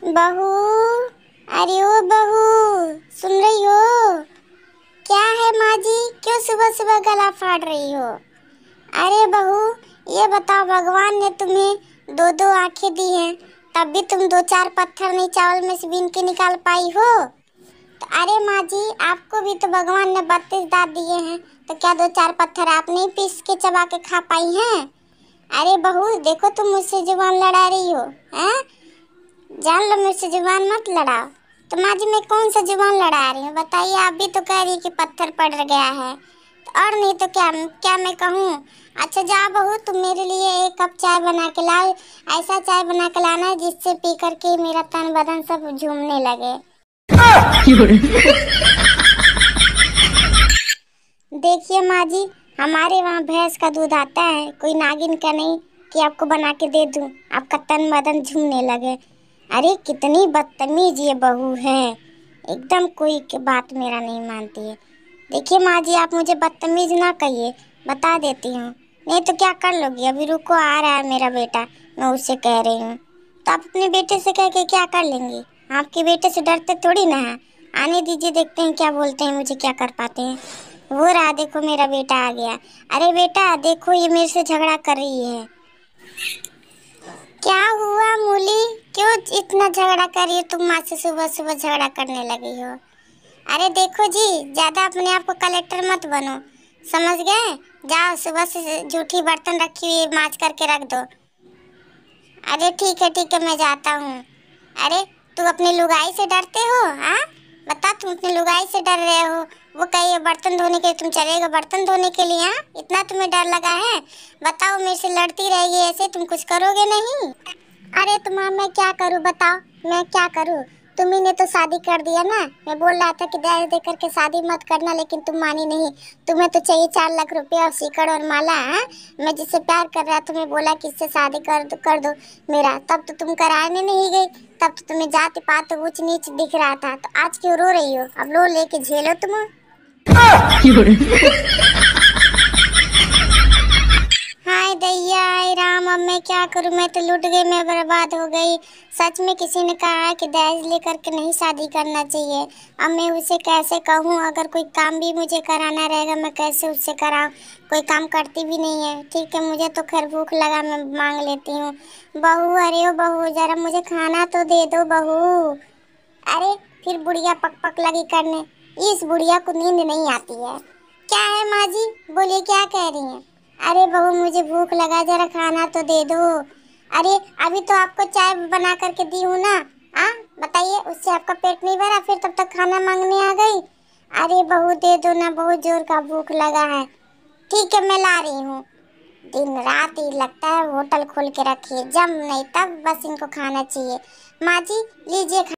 बहू, अरे ओ बहू, सुन रही हो? क्या है माँ जी, क्यों सुबह सुबह गला फाड़ रही हो? अरे बहू, ये बताओ, भगवान ने तुम्हें दो दो आंखें दी हैं, तब भी तुम दो चार पत्थर नहीं चावल में से बीन के निकाल पाई हो? तो अरे माँ जी, आपको भी तो भगवान ने 32 दांत दिए हैं, तो क्या दो चार पत्थर आप नहीं पीस के चबा के खा पाई हैं? अरे बहू, देखो तुम मुझसे जुबान लड़ा रही हो, हैं? जान लो, मुझसे जुबान मत लड़ाओ। तो माँ जी, मैं कौन सा जुबान लड़ा रही हूँ बताइए? आप भी तो कह रही कि पत्थर पड़ गया है, तो और नहीं तो क्या क्या मैं कहूँ? अच्छा जा बहू, तुम मेरे लिए एक कप चाय बना के लाओ। ऐसा चाय बना के लाना जिससे पी करके मेरा तन बदन सब झूमने लगे। देखिए माँ जी, हमारे वहाँ भैंस का दूध आता है, कोई नागिन का नहीं कि आपको बना के दे दूँ आपका तन बदन झूमने लगे। अरे कितनी बदतमीज ये बहू है, एकदम कोई की बात मेरा नहीं मानती है। देखिए माँ जी, आप मुझे बदतमीज ना कहिए, बता देती हूँ, नहीं तो क्या कर लोगी? अभी रुको, आ रहा है मेरा बेटा, मैं उससे कह रही हूँ। तो आप अपने बेटे से कह के क्या कर लेंगी? आपके बेटे से डरते थोड़ी ना है। आने दीजिए, देखते हैं क्या बोलते हैं, मुझे क्या कर पाते हैं। वो रहा, देखो मेरा बेटा आ गया। अरे बेटा देखो, ये मेरे से झगड़ा कर रही है। क्या हुआ मूली, क्यों इतना झगड़ा कर रही हो तुम? माँ से सुबह सुबह झगड़ा करने लगी हो? अरे देखो जी, ज्यादा अपने आप को कलेक्टर मत बनो, समझ गए? जाओ, सुबह से जूठी बर्तन रखी हुई मांज करके रख दो। अरे ठीक है मैं जाता हूँ। अरे तू अपनी लुगाई से डरते हो? हाँ बता, तुम अपनी लुगाई से डर रहे हो? वो कहिए बर्तन धोने के लिए, तुम चलेगा बर्तन धोने के लिए? हाँ, इतना तुम्हें डर लगा है? बताओ, मेरे से लड़ती रहेगी ऐसे, तुम कुछ करोगे नहीं? अरे तो माँ, मैं क्या करूँ बताओ, मैं क्या करूँ? तुम्ही ने तो शादी कर दिया ना। मैं बोल रहा था कि दहेज दे करके शादी मत करना, लेकिन तुम मानी नहीं। तुम्हें तो चाहिए 4 लाख रुपया और सीकड़ और माला। है मैं जिससे प्यार कर रहा, तुम्हें बोला कि इससे शादी कर दो मेरा, तब तो तुम कराने नहीं गई। तब तो तुम्हें जाति पात ऊंच नीच दिख रहा था, तो आज क्यों रो रही हो? अब लो लेके झेलो तुम। हाय दैया, हाय राम, अब मैं क्या करूं? मैं तो लुट गई, मैं बर्बाद हो गई। सच में किसी ने कहा है कि दहेज लेकर के नहीं शादी करना चाहिए। अब मैं उसे कैसे कहूं? अगर कोई काम भी मुझे कराना रहेगा, मैं कैसे उससे कराऊं? कोई काम करती भी नहीं है। ठीक है, मुझे तो खैर भूख लगा, मैं मांग लेती हूँ। बहू, अरे ओ बहू, जरा मुझे खाना तो दे दो बहू। अरे फिर बुढ़िया पक पक लगी करने। इस बुढ़िया को नींद नहीं आती है। क्या है माँ जी, बोलिए, क्या कह रही हैं? अरे बहू, मुझे भूख लगा, जरा खाना तो दे दो। अरे अभी तो आपको चाय बना करके दी हूँ ना। हाँ बताइए, उससे आपका पेट नहीं भरा, फिर तब तक खाना मांगने आ गई? अरे बहू दे दो ना, बहुत जोर का भूख लगा है। ठीक है, मैं ला रही हूँ। दिन रात ही लगता है होटल खोल के रखिए, जब नहीं तब बस इनको खाना चाहिए। माँ जी लीजिए।